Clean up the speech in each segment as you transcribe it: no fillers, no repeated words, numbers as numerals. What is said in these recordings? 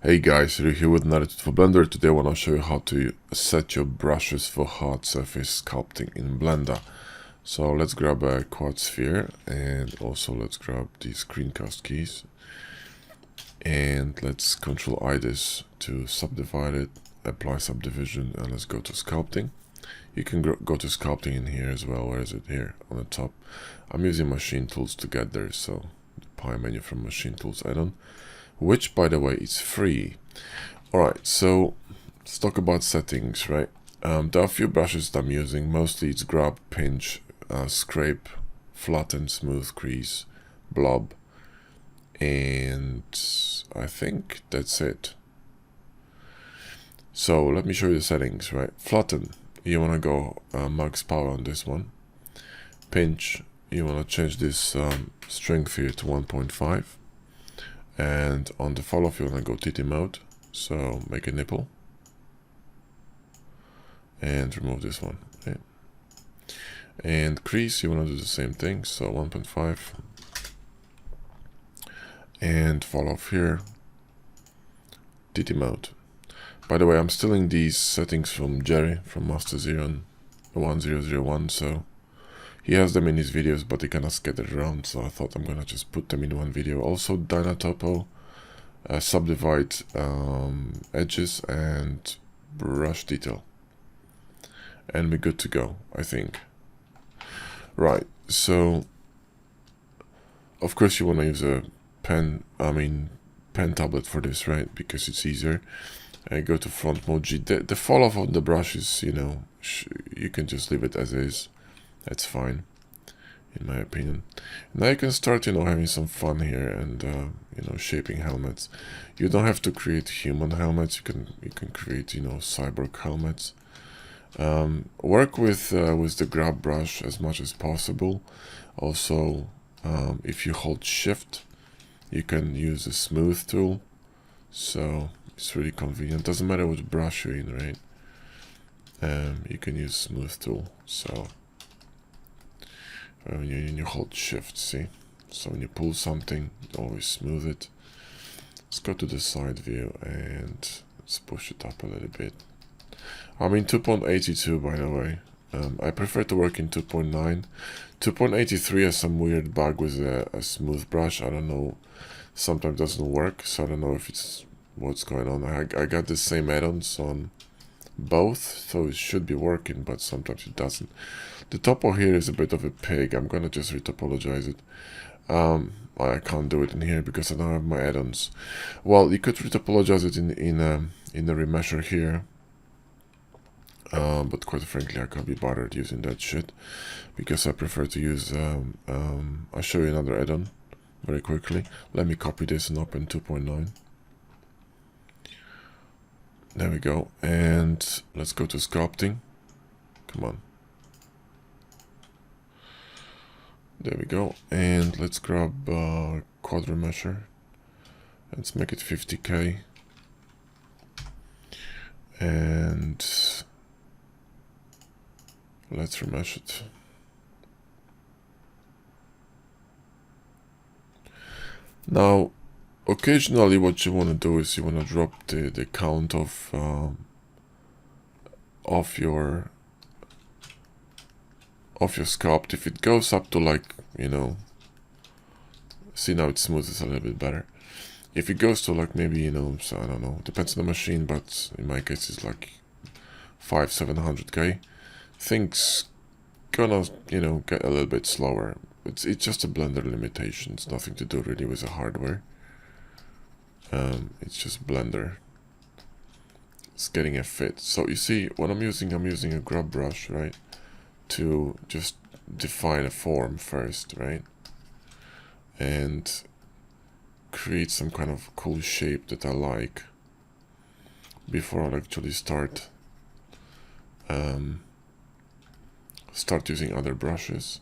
Hey guys, Ryu here with another tutorial for Blender. Today I want to show you how to set your brushes for hard surface sculpting in Blender. So let's grab a quad sphere and also let's grab the screencast keys. And let's Control I this to subdivide it, apply subdivision, and let's go to sculpting. You can go to sculpting in here as well. Where is it? Here on the top. I'm using machine tools to get there, so the pie menu from machine tools add-on, which by the way is free. Alright, so let's talk about settings, right? There are a few brushes that I'm using. Mostly it's grab, pinch, scrape, flatten, smooth, crease, blob, and I think that's it. So let me show you the settings, right? Flatten, you want to go max power on this one. Pinch, you want to change this strength here to 1.5. And on the fall off, you want to go TT mode. So make a nipple. And remove this one. Okay. And crease, you want to do the same thing. So 1.5. And fall off here. TT mode. By the way, I'm stealing these settings from Jerry, from Master Zero 1001. So he has them in his videos, but they kind of scattered around, so I thought I'm gonna just put them in one video. Also, Dynatopo, subdivide edges and brush detail, and we're good to go, I think. Right, so of course you want to use a pen tablet for this, right? Because it's easier. Go to front mode G. The fall off of the brush is, you know, you can just leave it as is. That's fine, in my opinion. Now you can start, you know, having some fun here and you know, shaping helmets. You don't have to create human helmets. You can create, you know, cyborg helmets. Work with the grab brush as much as possible. Also, if you hold Shift, you can use the smooth tool. So it's really convenient. Doesn't matter which brush you're in, right? You can use smooth tool. So when you hold Shift, see? So when you pull something, you always smooth it. Let's go to the side view and let's push it up a little bit. I'm in 2.82, by the way. I prefer to work in 2.9. 2.83 has some weird bug with a smooth brush. I don't know. Sometimes doesn't work, so I don't know if it's what's going on. I got the same add-ons on both, so it should be working, but sometimes it doesn't. The topo here is a bit of a pig. I'm gonna just retopologize it. I can't do it in here because I don't have my add-ons. Well, you could retopologize it in the remesher here, but quite frankly I can't be bothered using that shit because I prefer to use I'll show you another add-on very quickly. Let me copy this and open 2.9. There we go, and let's go to sculpting. Come on. There we go, and let's grab quad remesher. Let's make it 50k. And let's remesh it. Now, occasionally what you want to do is you want to drop the count of your sculpt. If it goes up to, like, you know, see, now it smooths a little bit better. If it goes to, like, maybe, you know, so I don't know, depends on the machine, but in my case it's like 500-700k, things gonna, you know, get a little bit slower. It's just a Blender limitation. It's nothing to do really with the hardware. It's just Blender. It's getting a fit. So you see, when I'm using a grub brush, right, to just define a form first, right, and create some kind of cool shape that I like before I actually start using other brushes.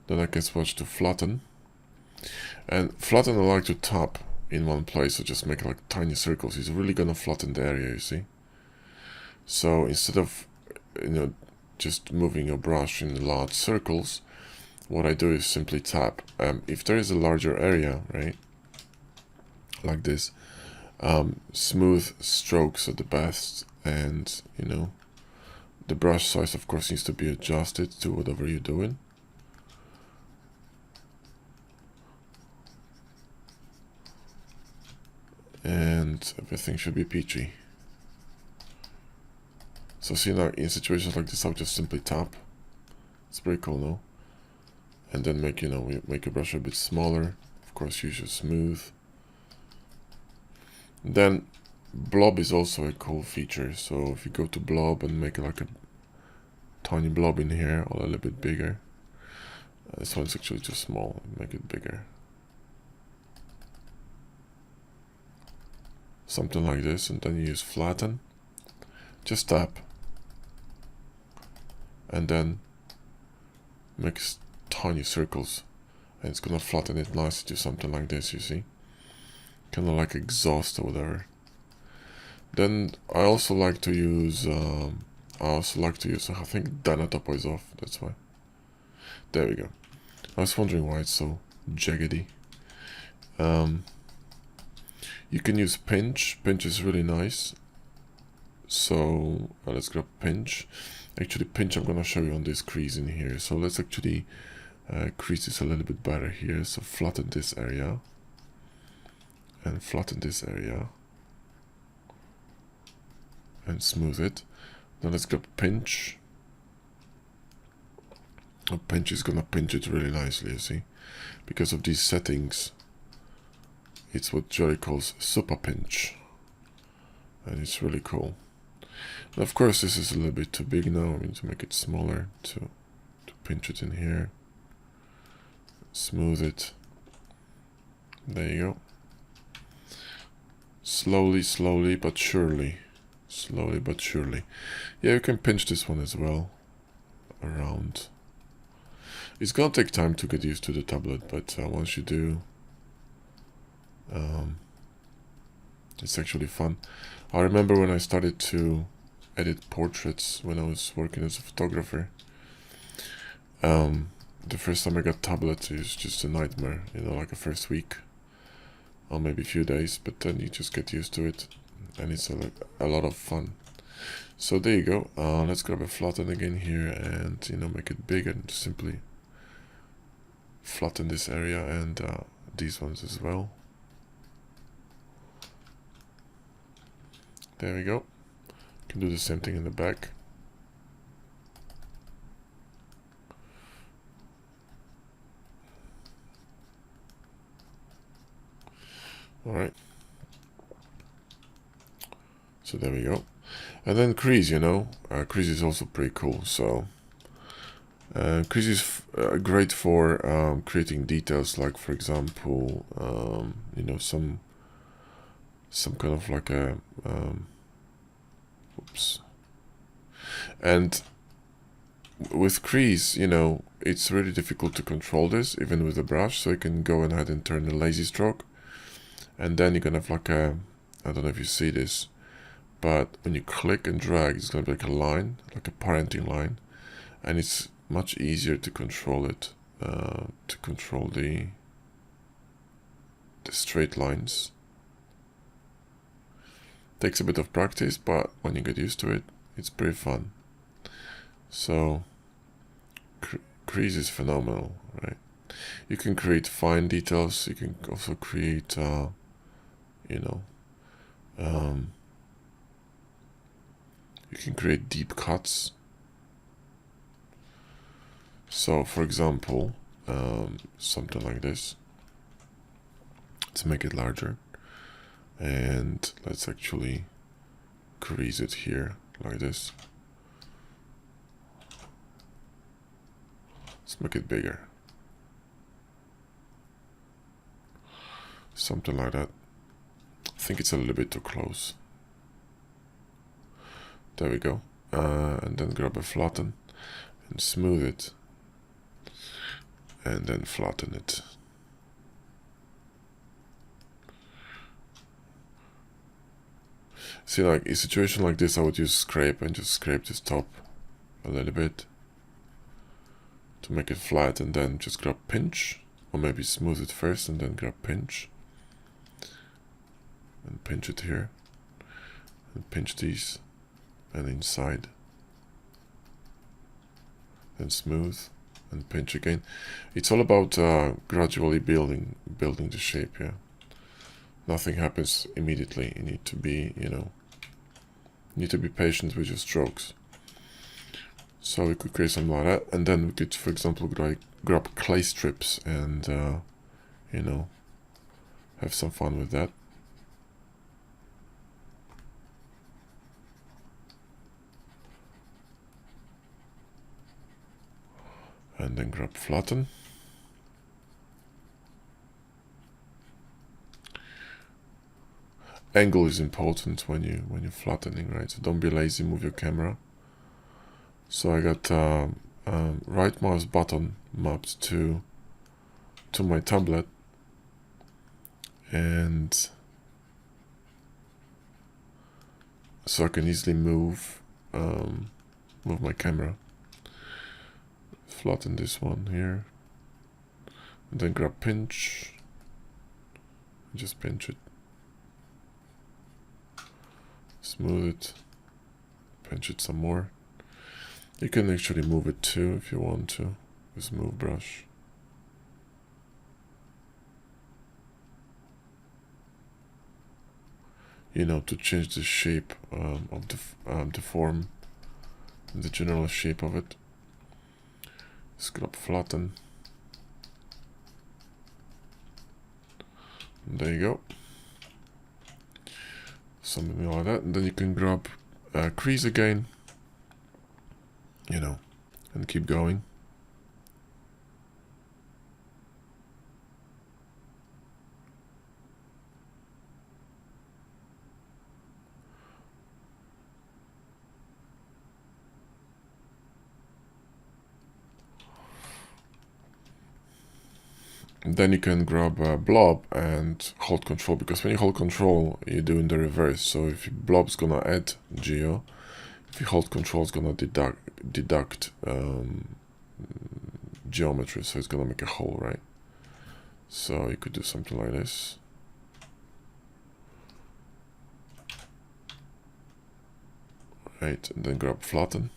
Then I can switch to flatten. And flatten I like to tap in one place, so just make like tiny circles. It's really gonna flatten the area, you see. So instead of, you know, just moving your brush in large circles, what I do is simply tap. If there is a larger area, right, like this, smooth strokes are the best, and you know, the brush size of course needs to be adjusted to whatever you're doing. And everything should be peachy. So see, now in situations like this, I'll just simply tap. It's pretty cool, no? And then make, you know, we make a brush a bit smaller. Of course, use your smooth. Then blob is also a cool feature. So if you go to blob and make like a tiny blob in here, or a little bit bigger. This one's actually too small. Make it bigger. Something like this, and then you use flatten. Just tap. And then make tiny circles. And it's gonna flatten it nicely to something like this, you see? Kinda like exhaust or whatever. Then I also like to use, I think Dynatopo is off, that's why. There we go. I was wondering why it's so jaggedy. You can use pinch. Pinch is really nice. So let's grab pinch. Actually, pinch I'm gonna show you on this crease in here. So let's actually crease this a little bit better here. So flatten this area and flatten this area and smooth it. Now let's grab pinch. A pinch is gonna pinch it really nicely, you see, because of these settings. It's what Jerry calls super pinch, and it's really cool. And of course, this is a little bit too big now. We need to make it smaller to pinch it in here. Smooth it. There you go. Slowly, slowly, but surely. Slowly, but surely. Yeah, you can pinch this one as well. Around. It's gonna take time to get used to the tablet, but once you do, it's actually fun. I remember when I started to edit portraits when I was working as a photographer. The first time I got tablet is just a nightmare, you know, like a first week or maybe a few days, but then you just get used to it, and it's a lot of fun. So there you go. Let's grab a flatten again here, and you know, make it big and simply flatten this area and these ones as well. There we go. You can do the same thing in the back. Alright. So there we go. And then crease, you know. Crease is also pretty cool. So crease is great for creating details, like for example, you know, some kind of like a oops. And with crease, you know, it's really difficult to control this even with a brush, so you can go ahead and turn the lazy stroke, and then you can have like a, I don't know if you see this, but when you click and drag, it's gonna be like a line, like a parenting line, and it's much easier to control it, to control the straight lines. Takes a bit of practice, but when you get used to it, it's pretty fun. So crease is phenomenal, right? You can create fine details. You can also create, you know, you can create deep cuts. So, for example, something like this. Let's make it larger. And let's actually crease it here like this. Let's make it bigger. Something like that. I think it's a little bit too close. There we go. And then grab a flatten and smooth it. And then flatten it. See, like a situation like this, I would use scrape and just scrape this top a little bit to make it flat, and then just grab pinch, or maybe smooth it first and then grab pinch and pinch it here and pinch these and inside, then smooth and pinch again. It's all about gradually building the shape. Yeah, nothing happens immediately. You need to be, you need to be patient with your strokes. So we could create something like that, and then we could, for example, grab clay strips and have some fun with that. And then grab flatten. Angle is important when you're flattening, right? So don't be lazy, move your camera. So I got right mouse button mapped to my tablet, and so I can easily move my camera. Flatten this one here, and then grab pinch, just pinch it, smooth it, pinch it some more. You can actually move it too if you want to, with move brush. To change the shape of the form, the general shape of it. Grab flatten. There you go. Something like that. And then you can grab Crease again, and keep going. Then you can grab a blob and hold control, because when you hold control, you're doing the reverse. So if your blob's gonna add geo, if you hold control, it's gonna deduct geometry, so it's gonna make a hole, right? So you could do something like this. Right, and then grab flatten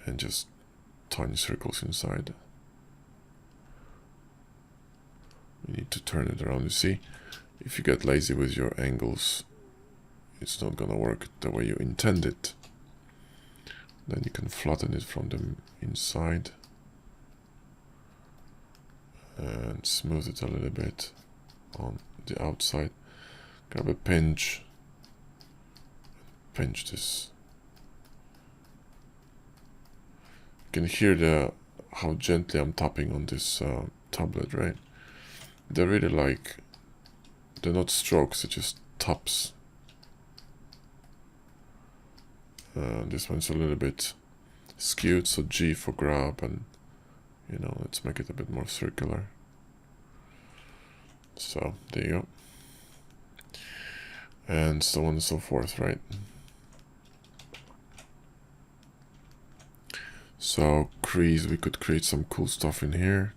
and just tiny circles inside. You need to turn it around. You see, if you get lazy with your angles, it's not gonna work the way you intend it. Then you can flatten it from the inside and smooth it a little bit on the outside. Grab a pinch, pinch this. You can hear how gently I'm tapping on this tablet, right? They're really they're not strokes, they're just taps. This one's a little bit skewed, so G for grab, and let's make it a bit more circular. So there you go. And so on and so forth, right? So Crease, we could create some cool stuff in here.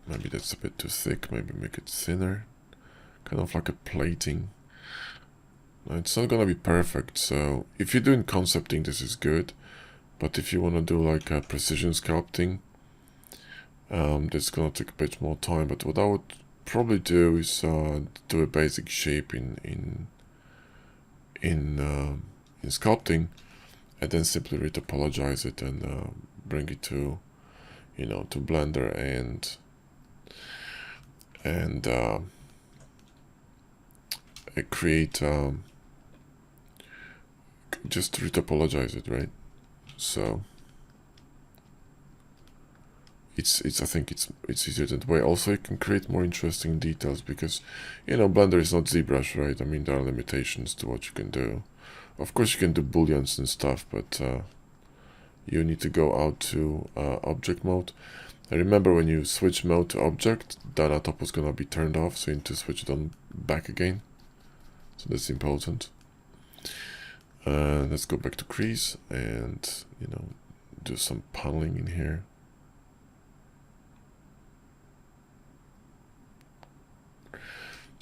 Maybe that's a bit too thick, maybe make it thinner. Kind of like a plating. It's not gonna be perfect, so if you're doing concepting, this is good. But if you want to do like a precision sculpting, that's gonna take a bit more time. But what I would probably do is do a basic shape in sculpting, and then simply retopologize it and bring it to to Blender and create just retopologize it, right? So I think it's easier that way. Also, you can create more interesting details because Blender is not ZBrush, right? I mean, there are limitations to what you can do. Of course, you can do booleans and stuff, but you need to go out to object mode. And remember, when you switch mode to object, data top is gonna be turned off, so you need to switch it on back again. So that's important. Let's go back to Crease and, you know, do some paneling in here.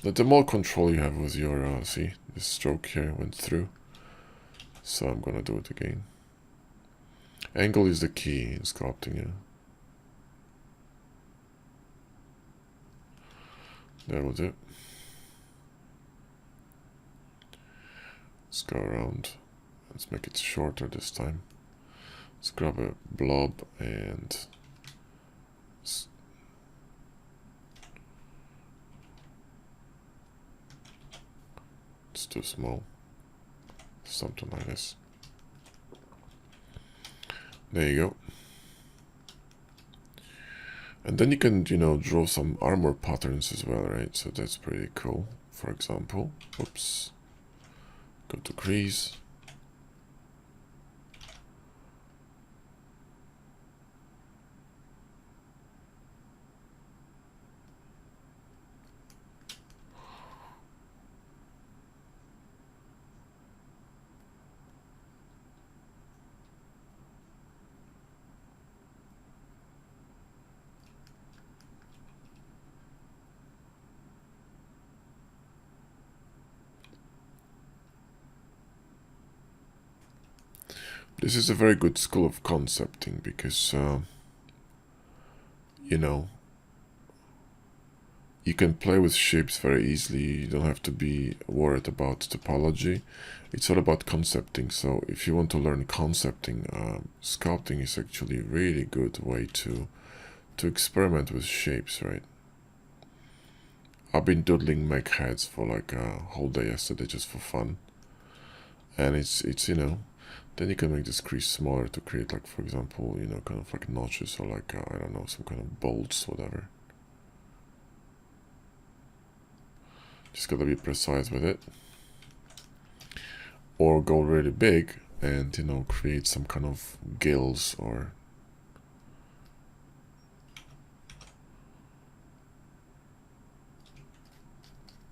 But the more control you have with your, see, this stroke here went through. So I'm gonna do it again. Angle is the key in sculpting, yeah. That was it. Let's go around. Let's make it shorter this time. Let's grab a blob and it's too small. Something like this. There you go. And then you can, you know, draw some armor patterns as well, right? So that's pretty cool. For example, oops, go to Crease. This is a very good school of concepting because, you know, you can play with shapes very easily. You don't have to be worried about topology. It's all about concepting. So if you want to learn concepting, sculpting is actually a really good way to experiment with shapes, right? I've been doodling mech heads for like a whole day yesterday just for fun. And it's you know, then you can make this crease smaller to create, like, for example, you know, kind of like notches or like, I don't know, some kind of bolts, whatever. Just gotta be precise with it. Or go really big and, you know, create some kind of gills or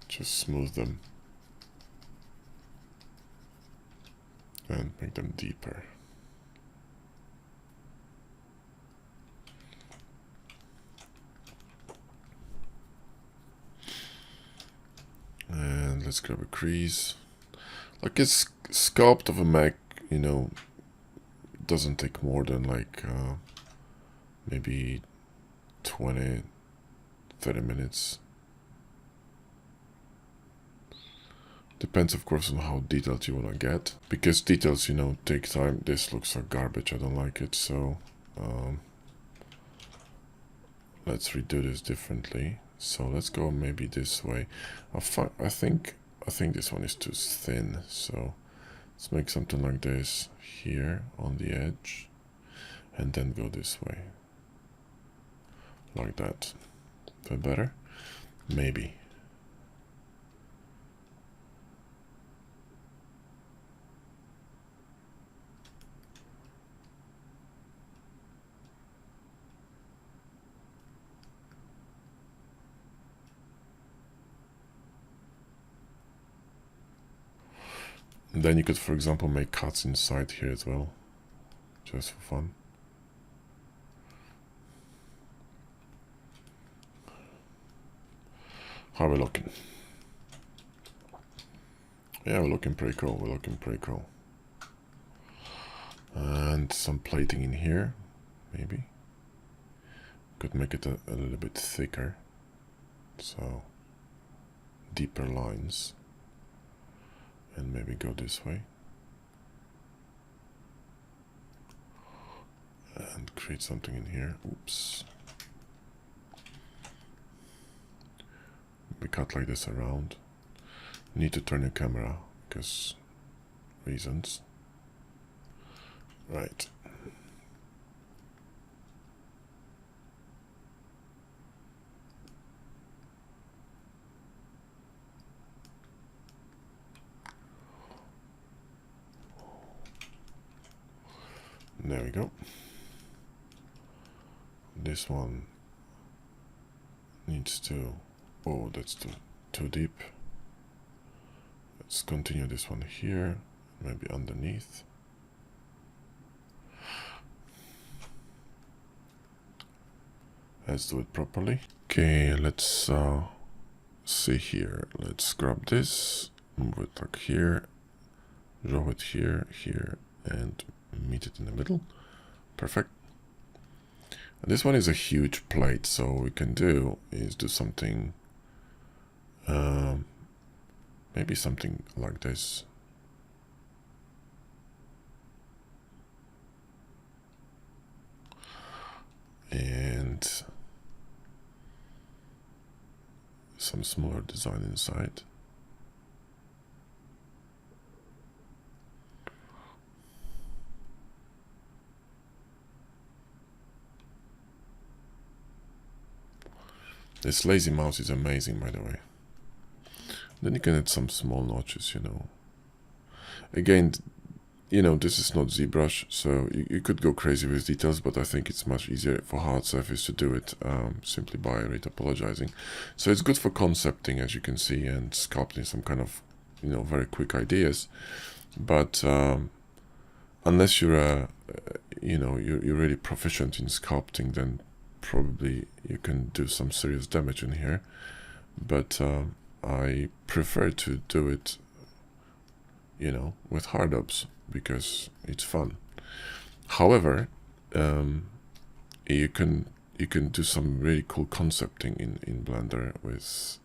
just smooth them and make them deeper. And let's grab a crease. Like a sculpt of a mech, you know, doesn't take more than like maybe 20, 30 minutes. Depends, of course, on how detailed you want to get. Because details, you know, take time. This looks like garbage. I don't like it. So let's redo this differently. So let's go maybe this way. I think this one is too thin. So let's make something like this here on the edge. And then go this way. Like that. Is that better? Maybe. Then you could, for example, make cuts inside here as well, just for fun. How are we looking? Yeah, we're looking pretty cool. We're looking pretty cool. And some plating in here, maybe. Could make it a little bit thicker. So, deeper lines. And maybe go this way. And create something in here. Oops. We cut like this around. Need to turn your camera because reasons. Right. There we go. This one needs to... Oh, that's too deep. Let's continue this one here. maybe underneath. Let's do it properly. Okay, let's see here. Let's grab this, move it like here, draw it here, here, and meet it in the middle. Perfect. And this one is a huge plate, so what we can do is do something, maybe something like this. And some smaller design inside. This lazy mouse is amazing, by the way. Then you can add some small notches, you know. Again, you know, this is not ZBrush, so you could go crazy with details, but I think it's much easier for hard surface to do it simply by retopologizing. So it's good for concepting, as you can see, and sculpting some kind of, you know, very quick ideas. But unless you're you know, you're really proficient in sculpting, then probably you can do some serious damage in here. But I prefer to do it, you know, with hard ups, because it's fun. However, you can do some really cool concepting in Blender with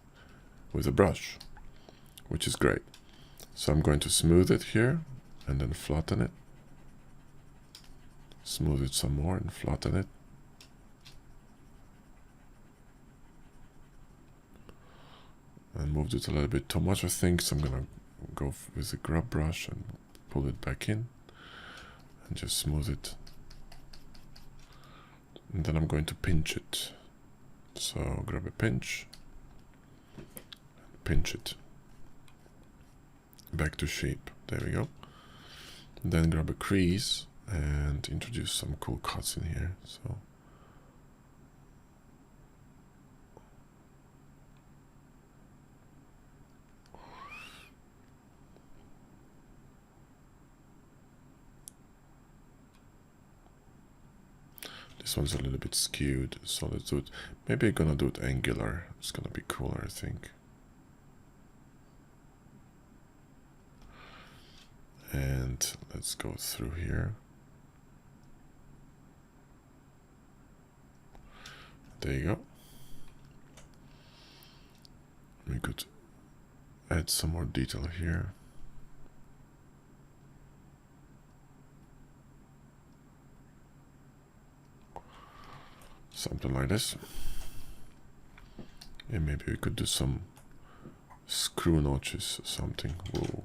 a brush, which is great. So I'm going to smooth it here and then flatten it. Smooth it some more and flatten it. And moved it a little bit too much, I think, so I'm gonna go with the grab brush and pull it back in and just smooth it. And then I'm going to pinch it. So grab a pinch, pinch it back to shape. There we go. And then grab a crease and introduce some cool cuts in here. So this one's a little bit skewed, so let's do it. Maybe I'm gonna do it angular. It's gonna be cooler, I think. And let's go through here. There you go. We could add some more detail here. Something like this. And maybe we could do some screw notches or something. Whoa.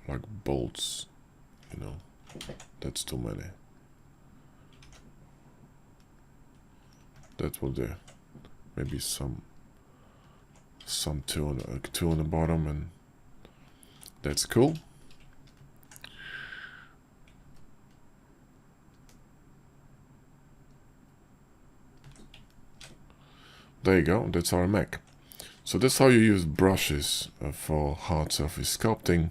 Like bolts, you know, that's too many. That will do. Maybe some two on the bottom, and that's cool. There you go, that's our mech. So that's how you use brushes for hard surface sculpting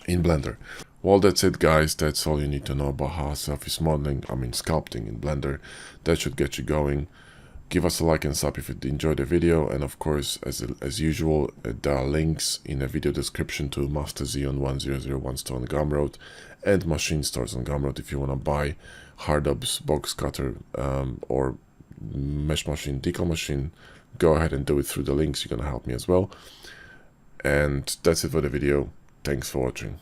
in Blender. Well, that's it, guys. That's all you need to know about hard surface modeling, sculpting in Blender. That should get you going. Give us a like and sub if you enjoyed the video, and of course, as usual, there are links in the video description to Master Xeon 1001 store on Gumroad and machine stores on Gumroad if you want to buy hard ups, box cutter, or mesh machine, decal machine. Go ahead and do it through the links. You're gonna help me as well. And that's it for the video. Thanks for watching.